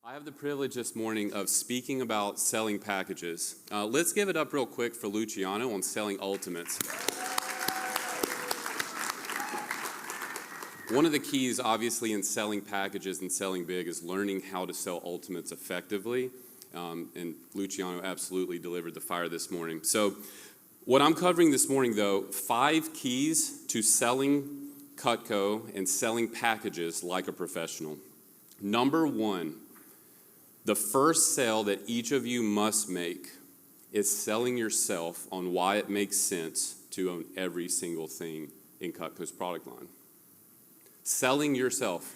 I have the privilege this morning of speaking about selling packages. Let's give it up real quick for Luciano on selling ultimates. One of the keys, obviously, in selling packages and selling big is learning how to sell ultimates effectively. And Luciano absolutely delivered the fire this morning. So what I'm covering this morning, though, 5 keys to selling Cutco and selling packages like a professional. Number 1, the first sale that each of you must make is selling yourself on why it makes sense to own every single thing in Cutco's product line. Selling yourself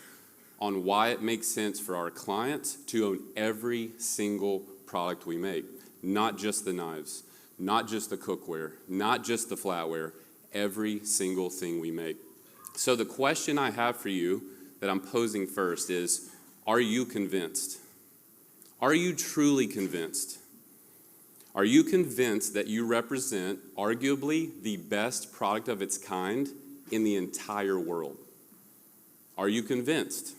on why it makes sense for our clients to own every single product we make. Not just the knives, not just the cookware, not just the flatware, every single thing we make. So the question I have for you that I'm posing first is, are you convinced? Are you truly convinced? Are you convinced that you represent arguably the best product of its kind in the entire world? Are you convinced?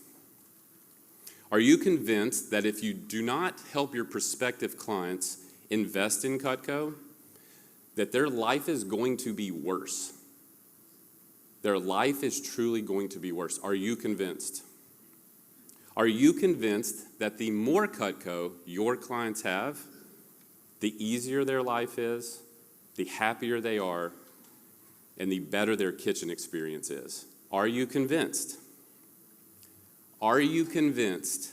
Are you convinced that if you do not help your prospective clients invest in Cutco, that their life is going to be worse? Their life is truly going to be worse. Are you convinced? Are you convinced that the more Cutco your clients have, the easier their life is, the happier they are, and the better their kitchen experience is? Are you convinced? Are you convinced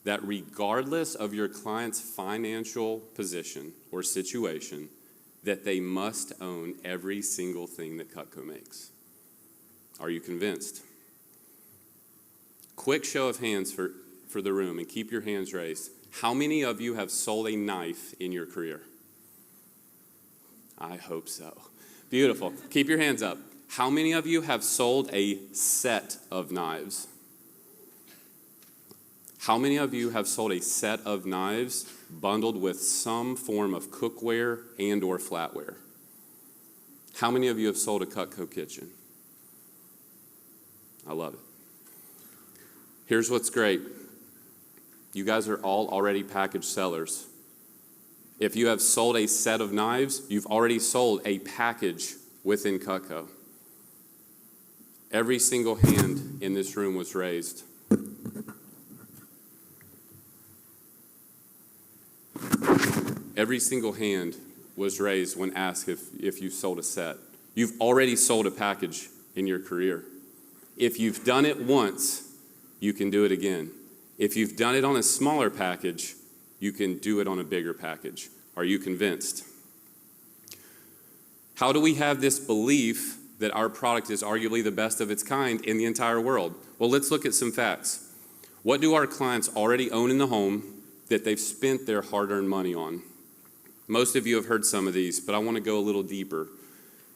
that regardless of your client's financial position or situation, that they must own every single thing that Cutco makes? Are you convinced? Quick show of hands for the room, and keep your hands raised. How many of you have sold a knife in your career? I hope so. Beautiful. Keep your hands up. How many of you have sold a set of knives? How many of you have sold a set of knives bundled with some form of cookware and or flatware? How many of you have sold a Cutco kitchen? I love it. Here's what's great. You guys are all already package sellers. If you have sold a set of knives, you've already sold a package within Cutco. Every single hand in this room was raised. Every single hand was raised when asked if you sold a set. You've already sold a package in your career. If you've done it once, you can do it again. If you've done it on a smaller package, you can do it on a bigger package. Are you convinced? How do we have this belief that our product is arguably the best of its kind in the entire world? Well, let's look at some facts. What do our clients already own in the home that they've spent their hard-earned money on? Most of you have heard some of these, but I want to go a little deeper.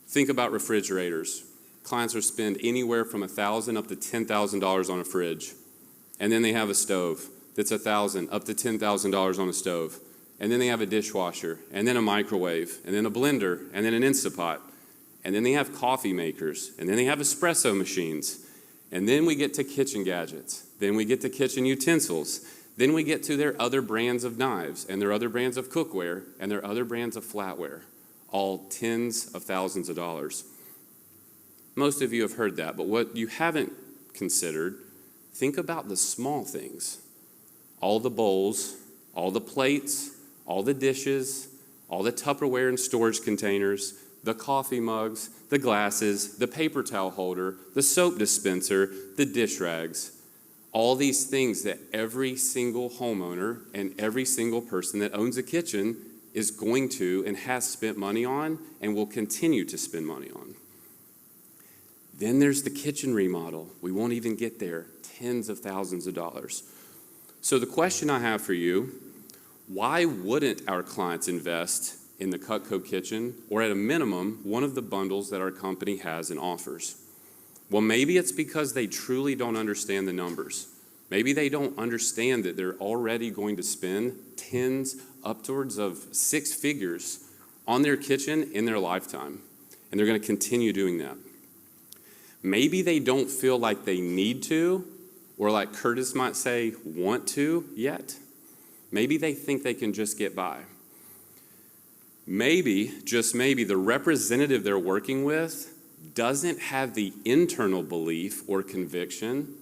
Think about refrigerators. Clients will spend anywhere from $1,000 up to $10,000 on a fridge. And then they have a stove that's $1,000 up to $10,000 on a stove. And then they have a dishwasher, and then a microwave, and then a blender, and then an Instapot. And then they have coffee makers, and then they have espresso machines. And then we get to kitchen gadgets. Then we get to kitchen utensils. Then we get to their other brands of knives, and their other brands of cookware, and their other brands of flatware, all tens of thousands of dollars. Most of you have heard that, but what you haven't considered, think about the small things. All the bowls, all the plates, all the dishes, all the Tupperware and storage containers, the coffee mugs, the glasses, the paper towel holder, the soap dispenser, the dish rags. All these things that every single homeowner and every single person that owns a kitchen is going to and has spent money on and will continue to spend money on. Then there's the kitchen remodel. We won't even get there. Tens of thousands of dollars. So the question I have for you, why wouldn't our clients invest in the Cutco kitchen, or at a minimum, one of the bundles that our company has and offers? Well, maybe it's because they truly don't understand the numbers. Maybe they don't understand that they're already going to spend tens, upwards of 6 figures on their kitchen in their lifetime. And they're going to continue doing that. Maybe they don't feel like they need to, or like Curtis might say, want to yet. Maybe they think they can just get by. Maybe, just maybe, the representative they're working with doesn't have the internal belief or conviction,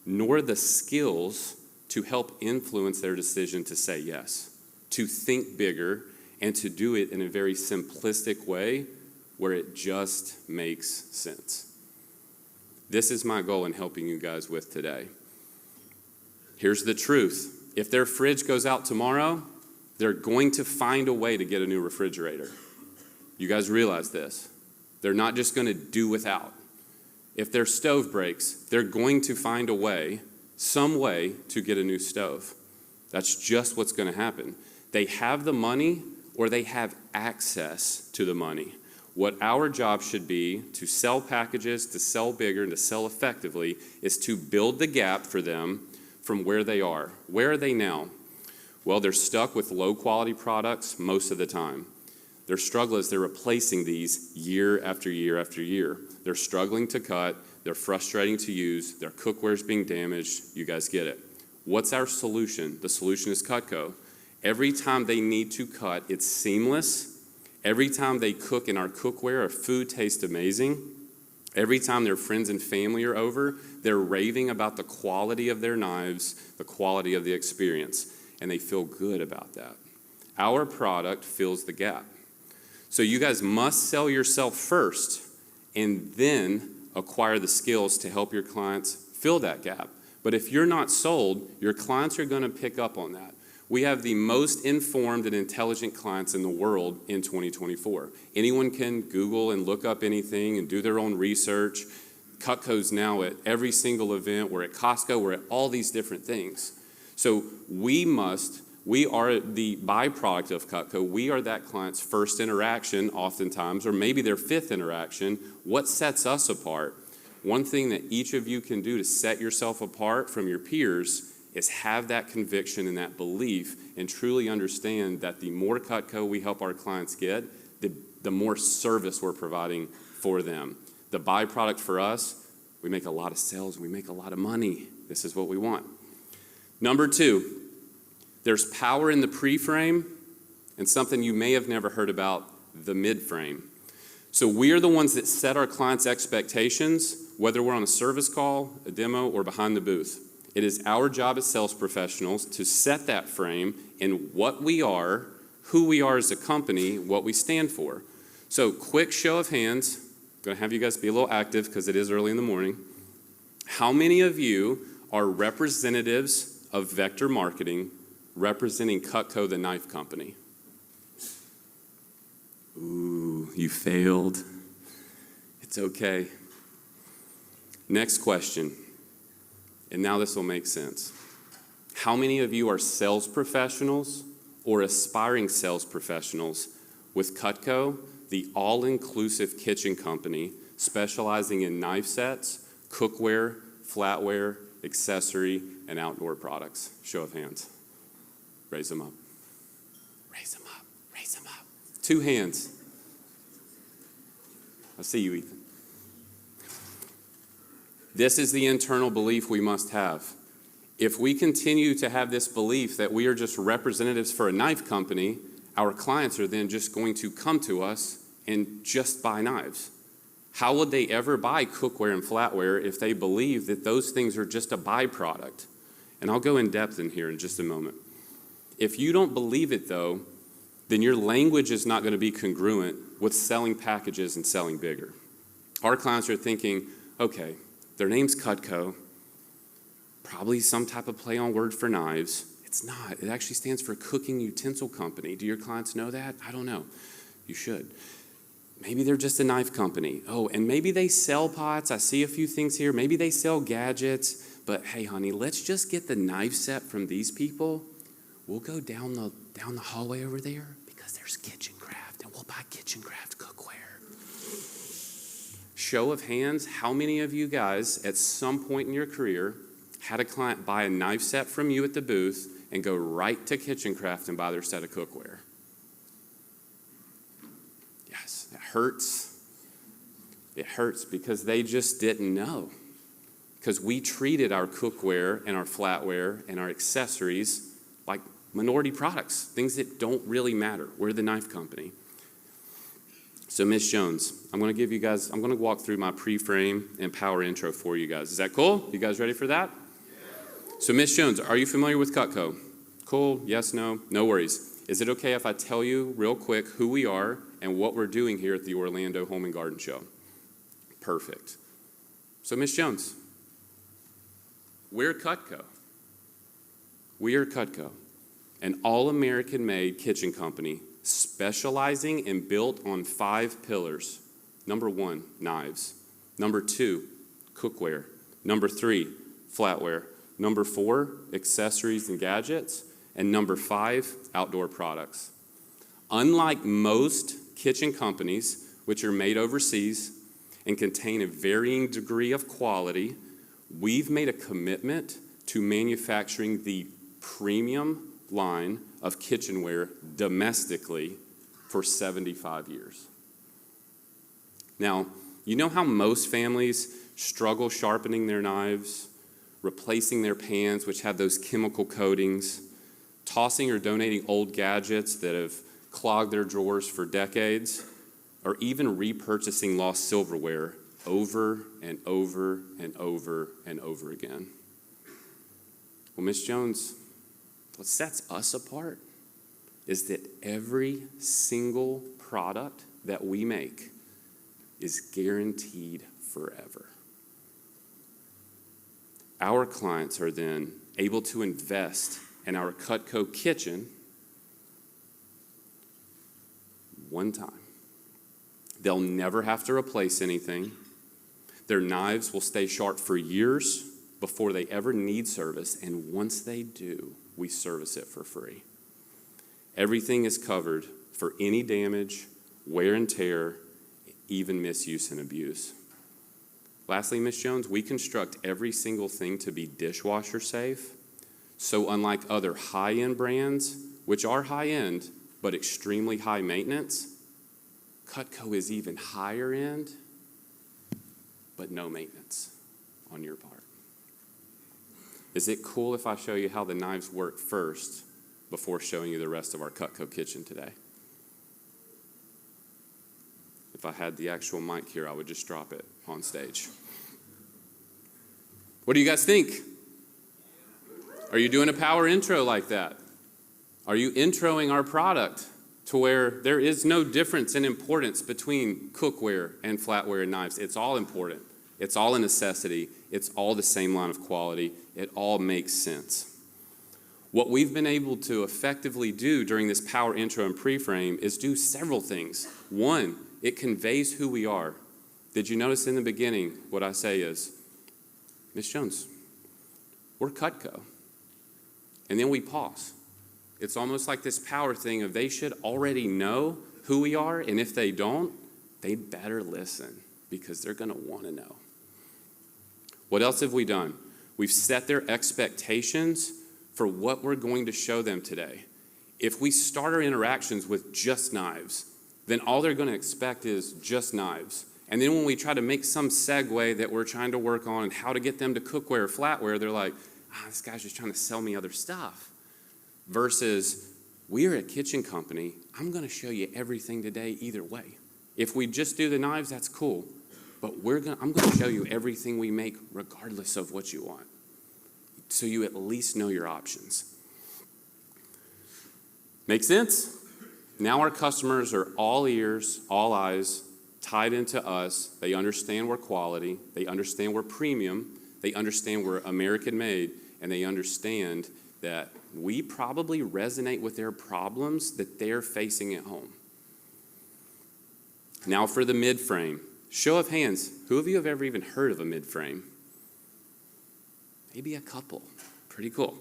nor the skills to help influence their decision to say yes, to think bigger, and to do it in a very simplistic way where it just makes sense. This is my goal in helping you guys with today. Here's the truth. If their fridge goes out tomorrow, they're going to find a way to get a new refrigerator. You guys realize this. They're not just going to do without. If their stove breaks, they're going to find a way, some way, to get a new stove. That's just what's going to happen. They have the money or they have access to the money. What our job should be to sell packages, to sell bigger, and to sell effectively is to build the gap for them from where they are. Where are they now? Well, they're stuck with low-quality products most of the time. Their struggle is they're replacing these year after year after year. They're struggling to cut. They're frustrating to use. Their cookware is being damaged. You guys get it. What's our solution? The solution is Cutco. Every time they need to cut, it's seamless. Every time they cook in our cookware, our food tastes amazing. Every time their friends and family are over, they're raving about the quality of their knives, the quality of the experience, and they feel good about that. Our product fills the gap. So you guys must sell yourself first and then acquire the skills to help your clients fill that gap. But if you're not sold, your clients are going to pick up on that. We have the most informed and intelligent clients in the world in 2024. Anyone can Google and look up anything and do their own research. Cutco's now at every single event. We're at Costco. We're at all these different things. So we are the byproduct of Cutco. We are that client's first interaction oftentimes, or maybe their fifth interaction. What sets us apart? One thing that each of you can do to set yourself apart from your peers is have that conviction and that belief and truly understand that the more Cutco we help our clients get, the more service we're providing for them. The byproduct for us, we make a lot of sales, we make a lot of money. This is what we want. Number 2, there's power in the pre-frame and something you may have never heard about, the mid-frame. So we are the ones that set our clients' expectations, whether we're on a service call, a demo, or behind the booth. It is our job as sales professionals to set that frame in what we are, who we are as a company, what we stand for. So quick show of hands. I'm going to have you guys be a little active because it is early in the morning. How many of you are representatives of Vector Marketing representing Cutco, the knife company? Ooh, you failed. It's okay. Next question. And now this will make sense. How many of you are sales professionals or aspiring sales professionals with Cutco, the all-inclusive kitchen company specializing in knife sets, cookware, flatware, accessory, and outdoor products? Show of hands. Raise them up. Raise them up. Raise them up. 2 hands. I see you, Ethan. This is the internal belief we must have. If we continue to have this belief that we are just representatives for a knife company, our clients are then just going to come to us and just buy knives. How would they ever buy cookware and flatware if they believe that those things are just a byproduct? And I'll go in depth in here in just a moment. If you don't believe it, though, then your language is not going to be congruent with selling packages and selling bigger. Our clients are thinking, okay, their name's Cutco, probably some type of play on word for knives. It's not. It actually stands for Cooking Utensil Company. Do your clients know that? I don't know. You should. Maybe they're just a knife company. Oh, and maybe they sell pots. I see a few things here. Maybe they sell gadgets. But hey, honey, let's just get the knife set from these people. We'll go down the hallway over there because there's Kitchen Craft, and we'll buy Kitchen Craft cookware. Show of hands, how many of you guys at some point in your career had a client buy a knife set from you at the booth and go right to Kitchen Craft and buy their set of cookware? Yes, it hurts. It hurts because they just didn't know. because we treated our cookware and our flatware and our accessories like minority products, things that don't really matter. We're the knife company. So Miss Jones, I'm going to walk through my pre-frame and power intro for you guys. Is that cool? You guys ready for that? Yeah. So Miss Jones, are you familiar with Cutco? Cool, yes, no, no worries. Is it okay if I tell you real quick who we are and what we're doing here at the Orlando Home and Garden Show? Perfect. So Miss Jones, we're Cutco. We are Cutco, an all-American-made kitchen company specializing and built on 5 pillars. Number 1, knives. Number 2, cookware. Number 3, flatware. Number 4, accessories and gadgets. And number 5, outdoor products. Unlike most kitchen companies, which are made overseas and contain a varying degree of quality, we've made a commitment to manufacturing the premium line of kitchenware domestically for 75 years. Now, you know how most families struggle sharpening their knives, replacing their pans, which have those chemical coatings, tossing or donating old gadgets that have clogged their drawers for decades, or even repurchasing lost silverware over and over and over and over again. Well, Miss Jones, what sets us apart is that every single product that we make is guaranteed forever. Our clients are then able to invest in our Cutco kitchen one time. They'll never have to replace anything. Their knives will stay sharp for years before they ever need service, and once they do, we service it for free. Everything is covered for any damage, wear and tear, even misuse and abuse. Lastly, Ms. Jones, we construct every single thing to be dishwasher safe. So unlike other high-end brands, which are high-end but extremely high maintenance, Cutco is even higher end but no maintenance on your part. Is it cool if I show you how the knives work first before showing you the rest of our Cutco kitchen today? If I had the actual mic here, I would just drop it on stage. What do you guys think? Are you doing a power intro like that? Are you introing our product to where there is no difference in importance between cookware and flatware and knives? It's all important. It's all a necessity. It's all the same line of quality. It all makes sense. What we've been able to effectively do during this power intro and pre-frame is do several things. One, it conveys who we are. Did you notice in the beginning what I say is, Miss Jones, we're Cutco. And then we pause. It's almost like this power thing of they should already know who we are, and if they don't, they better listen because they're going to want to know. What else have we done? We've set their expectations for what we're going to show them today. If we start our interactions with just knives, then all they're going to expect is just knives. And then when we try to make some segue that we're trying to work on and how to get them to cookware or flatware, they're like, this guy's just trying to sell me other stuff. Versus, we're a kitchen company. I'm going to show you everything today either way. If we just do the knives, that's cool. But I'm going to show you everything we make regardless of what you want. So you at least know your options. Make sense? Now our customers are all ears, all eyes, tied into us. They understand we're quality. They understand we're premium. They understand we're American made. And they understand that we probably resonate with their problems that they're facing at home. Now for the mid-frame. Show of hands, who of you have ever even heard of a mid-frame? Maybe a couple. Pretty cool.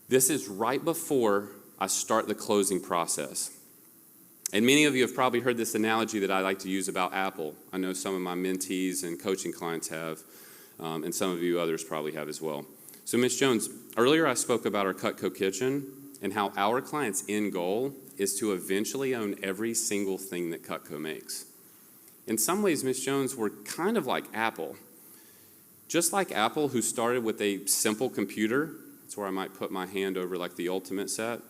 This is right before I start the closing process. And many of you have probably heard this analogy that I like to use about Apple. I know some of my mentees and coaching clients have, and some of you others probably have as well. So Ms. Jones, earlier I spoke about our Cutco kitchen and how our client's end goal is to eventually own every single thing that Cutco makes. In some ways, Ms. Jones, we're kind of like Apple. Just like Apple, who started with a simple computer, that's where I might put my hand over like the ultimate set,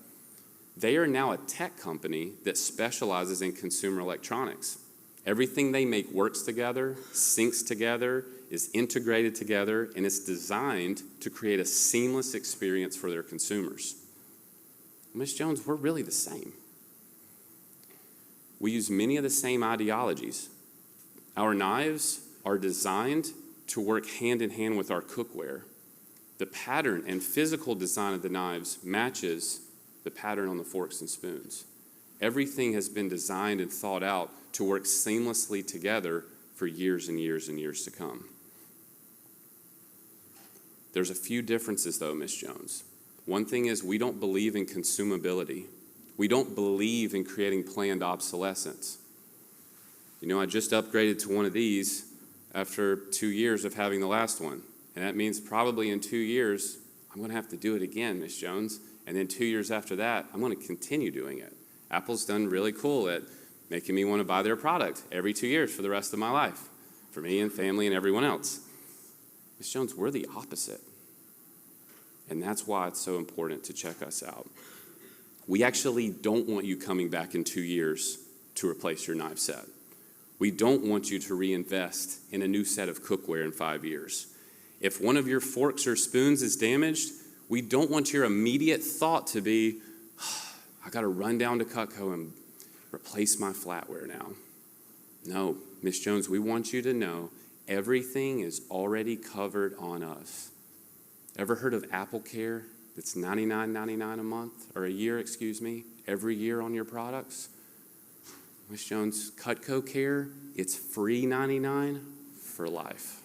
they are now a tech company that specializes in consumer electronics. Everything they make works together, syncs together, is integrated together, and it's designed to create a seamless experience for their consumers. Ms. Jones, we're really the same. We use many of the same ideologies. Our knives are designed to work hand in hand with our cookware. The pattern and physical design of the knives matches the pattern on the forks and spoons. Everything has been designed and thought out to work seamlessly together for years and years and years to come. There's a few differences though, Ms. Jones. One thing is we don't believe in consumability. We don't believe in creating planned obsolescence. You know, I just upgraded to one of these after 2 years of having the last one. And that means probably in 2 years, I'm going to have to do it again, Ms. Jones. And then 2 years after that, I'm going to continue doing it. Apple's done really cool at making me want to buy their product every 2 years for the rest of my life, for me and family and everyone else. Ms. Jones, we're the opposite. And that's why it's so important to check us out. We actually don't want you coming back in 2 years to replace your knife set. We don't want you to reinvest in a new set of cookware in 5 years. If one of your forks or spoons is damaged, we don't want your immediate thought to be, I got to run down to Cutco and replace my flatware now. No, Ms. Jones, we want you to know everything is already covered on us. Ever heard of Apple Care? It's $99.99 a month, or a year, excuse me, every year on your products. Ms. Jones, Cutco Care, it's free $99 for life.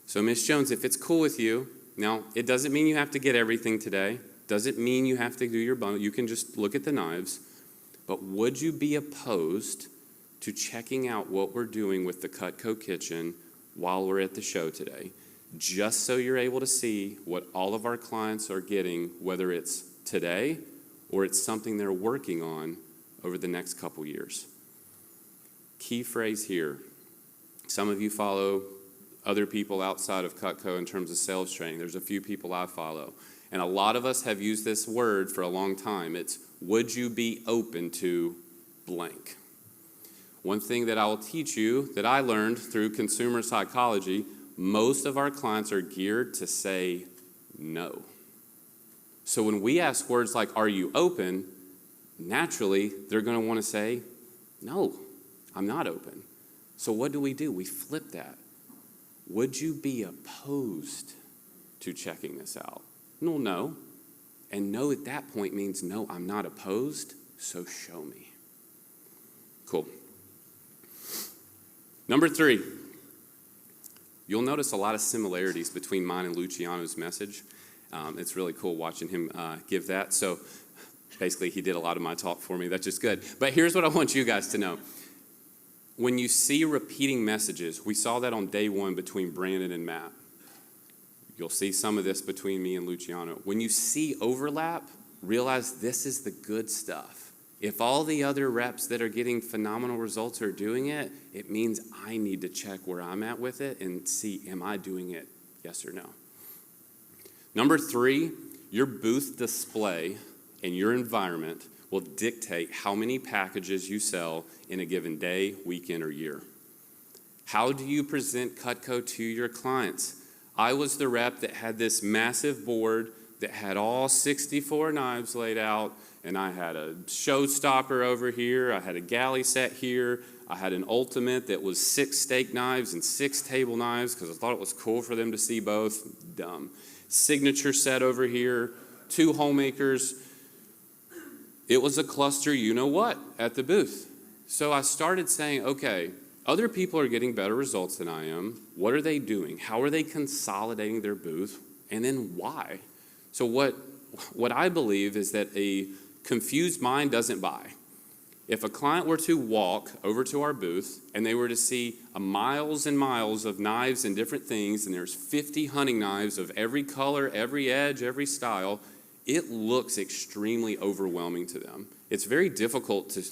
So Ms. Jones, if it's cool with you, now it doesn't mean you have to get everything today. Doesn't mean you have to do your bundle. You can just look at the knives. But would you be opposed to checking out what we're doing with the Cutco kitchen while we're at the show today? Just so you're able to see what all of our clients are getting, whether it's today or it's something they're working on over the next couple years. Key phrase here. Some of you follow other people outside of Cutco in terms of sales training. There's a few people I follow. And a lot of us have used this word for a long time. It's, would you be open to blank? One thing that I will teach you that I learned through consumer psychology, most of our clients are geared to say no. So when we ask words like, are you open? Naturally, they're going to want to say, no, I'm not open. So what do? We flip that. Would you be opposed to checking this out? No. And no at that point means no, I'm not opposed, so show me. Cool. Number 3, you'll notice a lot of similarities between mine and Luciano's message. It's really cool watching him give that. So basically, he did a lot of my talk for me. That's just good. But here's what I want you guys to know. When you see repeating messages, we saw that on day 1 between Brandon and Matt. You'll see some of this between me and Luciano. When you see overlap, realize this is the good stuff. If all the other reps that are getting phenomenal results are doing it, it means I need to check where I'm at with it and see, am I doing it, yes or no? Number 3, your booth display and your environment will dictate how many packages you sell in a given day, weekend, or year. How do you present Cutco to your clients? I was the rep that had this massive board that had all 64 knives laid out, and I had a showstopper over here, I had a galley set here, I had an ultimate that was 6 steak knives and 6 table knives because I thought it was cool for them to see both. Dumb. Signature set over here, 2 homemakers. It was a cluster, you know what, at the booth. So I started saying, okay, other people are getting better results than I am. What are they doing? How are they consolidating their booth? And then why? So what I believe is that a confused mind doesn't buy. If a client were to walk over to our booth and they were to see miles and miles of knives and different things, and there's 50 hunting knives of every color, every edge, every style, it looks extremely overwhelming to them. It's very difficult to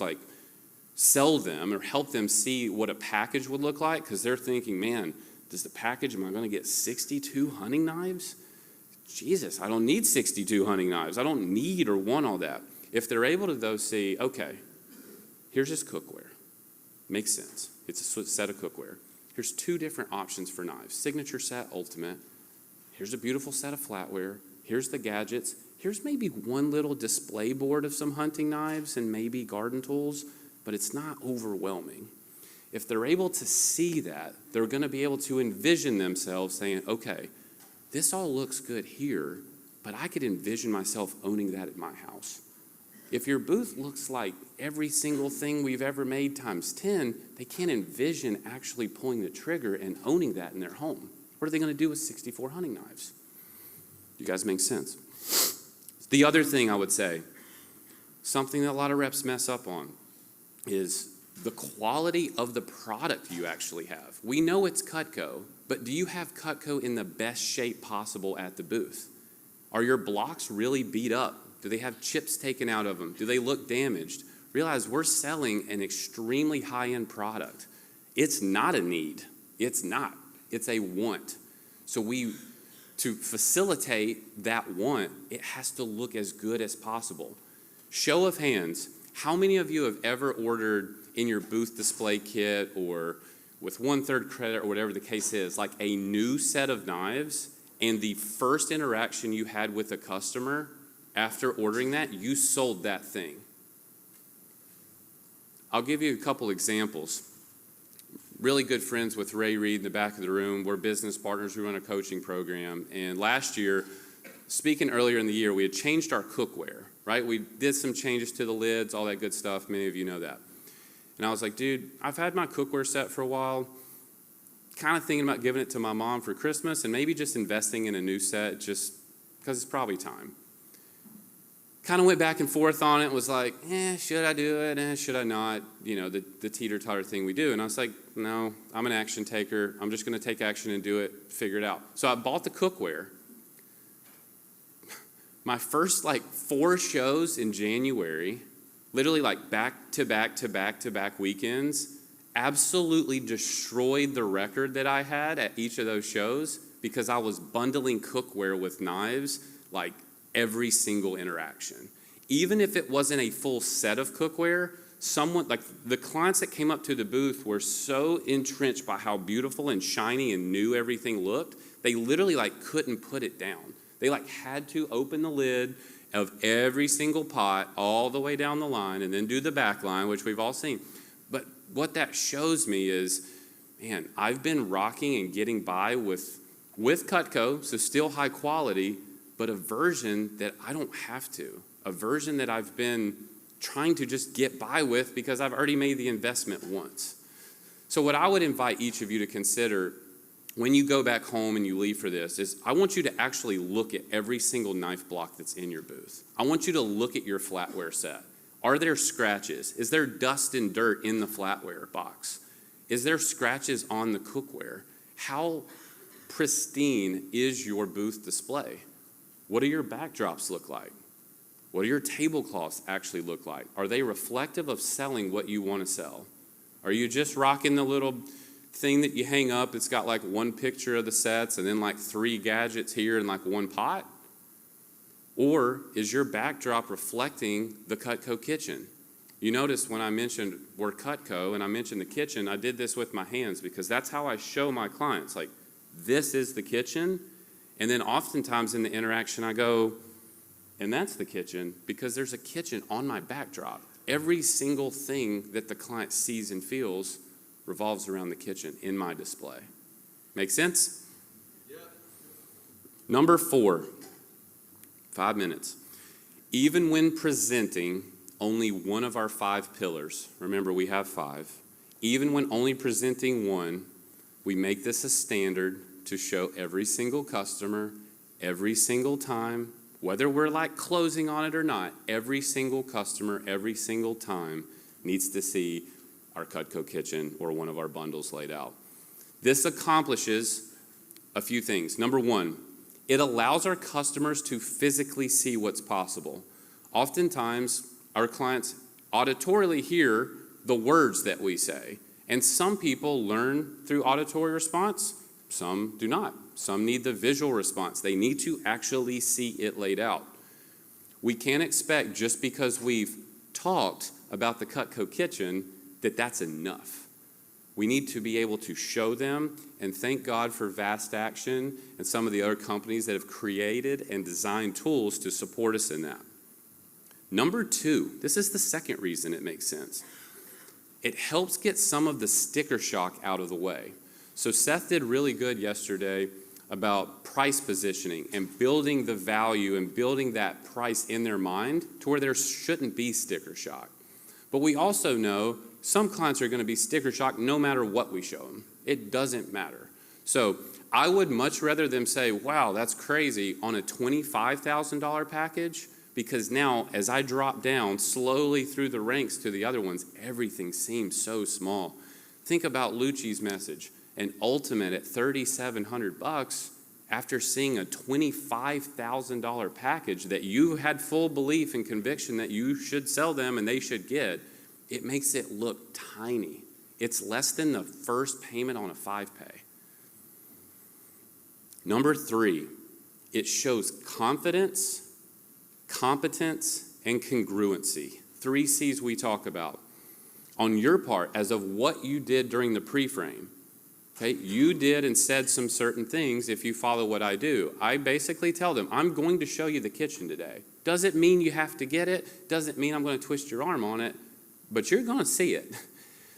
sell them or help them see what a package would look like, because they're thinking, man, does the package, am I going to get 62 hunting knives? Jesus, I don't need 62 hunting knives. I don't need or want all that. If they're able to, though, see, okay, here's just cookware. Makes sense. It's a set of cookware. Here's 2 different options for knives. Signature set, ultimate. Here's a beautiful set of flatware. Here's the gadgets. Here's maybe one little display board of some hunting knives and maybe garden tools, but it's not overwhelming. If they're able to see that, they're going to be able to envision themselves saying, okay, this all looks good here, but I could envision myself owning that at my house. If your booth looks like every single thing we've ever made times 10, they can't envision actually pulling the trigger and owning that in their home. What are they going to do with 64 hunting knives? You guys make sense? The other thing I would say, something that a lot of reps mess up on, is the quality of the product you actually have. We know it's Cutco, but do you have Cutco in the best shape possible at the booth? Are your blocks really beat up? Do they have chips taken out of them? Do they look damaged? Realize we're selling an extremely high-end product. It's not a need. It's not. It's a want. So to facilitate that want, it has to look as good as possible. Show of hands, how many of you have ever ordered in your booth display kit or with 1/3 credit or whatever the case is, like a new set of knives, and the first interaction you had with a customer after ordering that, you sold that thing? I'll give you a couple examples. Really good friends with Ray Reed in the back of the room. We're business partners. We run a coaching program. And last year, speaking earlier in the year, we had changed our cookware, right? We did some changes to the lids, all that good stuff. Many of you know that. And I was like, dude, I've had my cookware set for a while, kind of thinking about giving it to my mom for Christmas and maybe just investing in a new set just because it's probably time. Kind of went back and forth on it, was like, should I do it? Should I not? You know, the teeter-totter thing we do. And I was like, no, I'm an action taker. I'm just going to take action and do it, figure it out. So I bought the cookware. My first 4 shows in January, literally back-to-back weekends, absolutely destroyed the record that I had at each of those shows because I was bundling cookware with knives every single interaction. Even if it wasn't a full set of cookware, someone, the clients that came up to the booth were so entrenched by how beautiful and shiny and new everything looked, they literally couldn't put it down. They had to open the lid of every single pot all the way down the line and then do the back line, which we've all seen. But what that shows me is, man, I've been rocking and getting by with Cutco, so still high quality, but a version that I don't have to, a version that I've been trying to just get by with because I've already made the investment once. So what I would invite each of you to consider when you go back home and you leave for this is I want you to actually look at every single knife block that's in your booth. I want you to look at your flatware set. Are there scratches? Is there dust and dirt in the flatware box? Is there scratches on the cookware? How pristine is your booth display? What do your backdrops look like? What do your tablecloths actually look like? Are they reflective of selling what you want to sell? Are you just rocking the little thing that you hang up that's got 1 picture of the sets and then 3 gadgets here and 1 pot? Or is your backdrop reflecting the Cutco kitchen? You notice when I mentioned we're Cutco and I mentioned the kitchen, I did this with my hands because that's how I show my clients, this is the kitchen. And then oftentimes in the interaction I go, and that's the kitchen, because there's a kitchen on my backdrop. Every single thing that the client sees and feels revolves around the kitchen in my display. Make sense? Yeah. Number 4, 5 minutes. Even when presenting only one of our 5 pillars, remember we have 5, even when only presenting one, we make this a standard to show every single customer, every single time, whether we're closing on it or not, every single customer, every single time needs to see our Cutco kitchen or one of our bundles laid out. This accomplishes a few things. Number 1, it allows our customers to physically see what's possible. Oftentimes, our clients auditorily hear the words that we say. And some people learn through auditory response, some do not. Some need the visual response. They need to actually see it laid out. We can't expect just because we've talked about the Cutco kitchen that that's enough. We need to be able to show them, and thank God for Vast Action and some of the other companies that have created and designed tools to support us in that. Number two, this is the second reason it makes sense. It helps get some of the sticker shock out of the way. So Seth did really good yesterday about price positioning and building the value and building that price in their mind to where there shouldn't be sticker shock. But we also know some clients are going to be sticker shock no matter what we show them. It doesn't matter. So I would much rather them say, wow, that's crazy on a $25,000 package, because now as I drop down slowly through the ranks to the other ones, everything seems so small. Think about Lucci's message. An Ultimate at $3,700 after seeing a $25,000 package that you had full belief and conviction that you should sell them and they should get, it makes it look tiny. It's less than the first payment on a 5-pay. Number three, it shows confidence, competence, and congruency. 3 C's we talk about. On your part, as of what you did during the pre-frame, okay, you did and said some certain things if you follow what I do. I basically tell them, I'm going to show you the kitchen today. Doesn't mean you have to get it. Doesn't mean I'm going to twist your arm on it, but you're going to see it.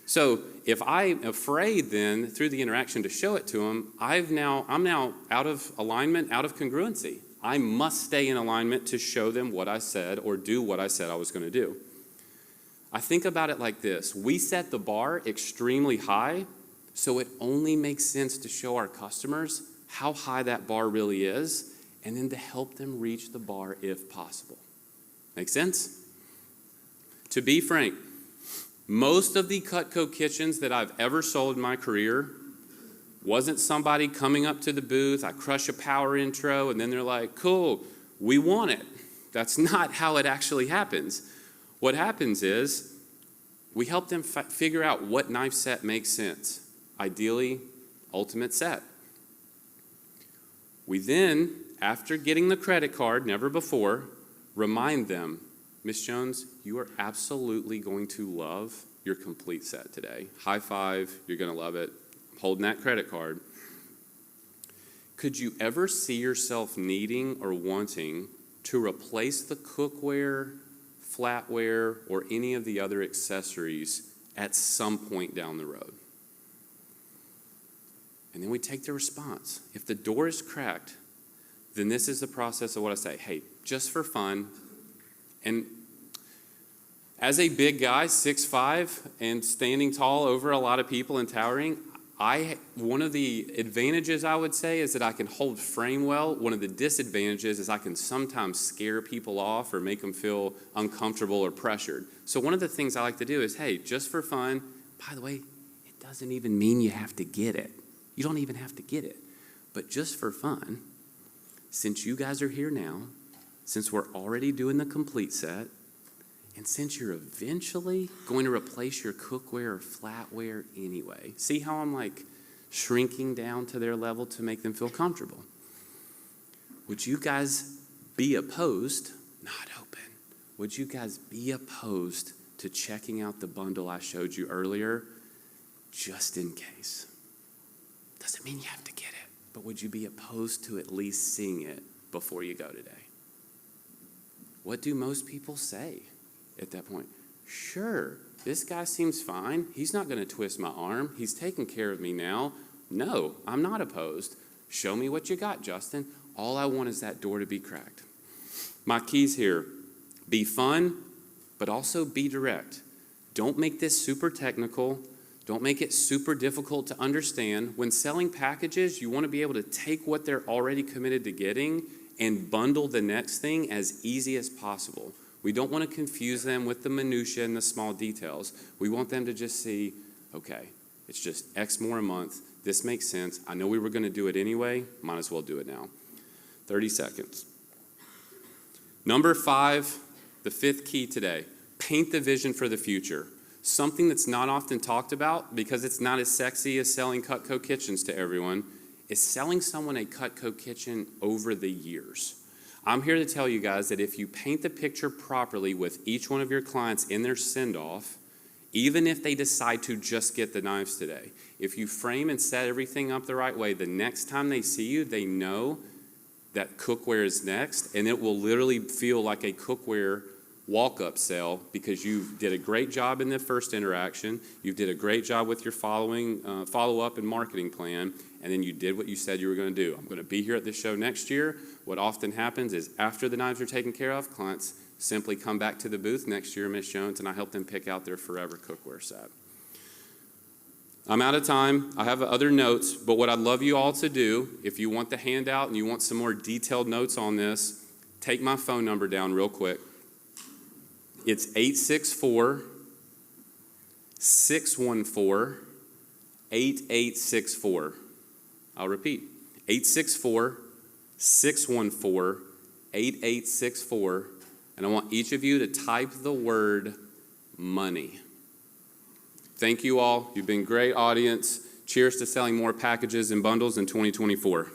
So if I'm afraid then through the interaction to show it to them, I'm now out of alignment, out of congruency. I must stay in alignment to show them what I said or do what I said I was going to do. I think about it like this. We set the bar extremely high, so it only makes sense to show our customers how high that bar really is, and then to help them reach the bar if possible. Make sense? To be frank, most of the Cutco kitchens that I've ever sold in my career wasn't somebody coming up to the booth, I crush a power intro, and then they're like, cool, we want it. That's not how it actually happens. What happens is we help them figure out what knife set makes sense. Ideally, ultimate set. We then, after getting the credit card, never before, remind them, Miss Jones, you are absolutely going to love your complete set today. High five, you're going to love it. I'm holding that credit card. Could you ever see yourself needing or wanting to replace the cookware, flatware, or any of the other accessories at some point down the road? And then we take the response. If the door is cracked, then this is the process of what I say. Hey, just for fun. And as a big guy, 6'5", and standing tall over a lot of people and towering, one of the advantages I would say is that I can hold frame well. One of the disadvantages is I can sometimes scare people off or make them feel uncomfortable or pressured. So one of the things I like to do is, hey, just for fun, by the way, it doesn't even mean you have to get it. You don't even have to get it. But just for fun, since you guys are here now, since we're already doing the complete set, and since you're eventually going to replace your cookware or flatware anyway, see how I'm like shrinking down to their level to make them feel comfortable? Would you guys be opposed, not open, would you guys be opposed to checking out the bundle I showed you earlier just in case? Doesn't mean you have to get it, but would you be opposed to at least seeing it before you go today? What do most people say at that point? Sure, this guy seems fine. He's not going to twist my arm. He's taking care of me now. No, I'm not opposed. Show me what you got, Justin. All I want is that door to be cracked. My keys here: be fun, but also be direct. Don't make this super technical. Don't make it super difficult to understand. When selling packages, you want to be able to take what they're already committed to getting and bundle the next thing as easy as possible. We don't want to confuse them with the minutia and the small details. We want them to just see, okay, it's just X more a month. This makes sense. I know we were going to do it anyway. Might as well do it now. 30 seconds. Number 5, the 5th key today: paint the vision for the future. Something that's not often talked about because it's not as sexy as selling Cutco kitchens to everyone is selling someone a Cutco kitchen over the years. I'm here to tell you guys that if you paint the picture properly with each one of your clients in their send-off, even if they decide to just get the knives today, if you frame and set everything up the right way, the next time they see you, they know that cookware is next, and it will literally feel like a cookware walk-up sale because you did a great job in the first interaction, you did a great job with your follow-up and marketing plan, and then you did what you said you were going to do. I'm going to be here at this show next year. What often happens is after the knives are taken care of, clients simply come back to the booth next year, Ms. Jones, and I help them pick out their forever cookware set. I'm out of time. I have other notes, but what I'd love you all to do, if you want the handout and you want some more detailed notes on this, take my phone number down real quick. It's 864-614-8864. I'll repeat, 864-614-8864. And I want each of you to type the word money. Thank you all. You've been a great audience. Cheers to selling more packages and bundles in 2024.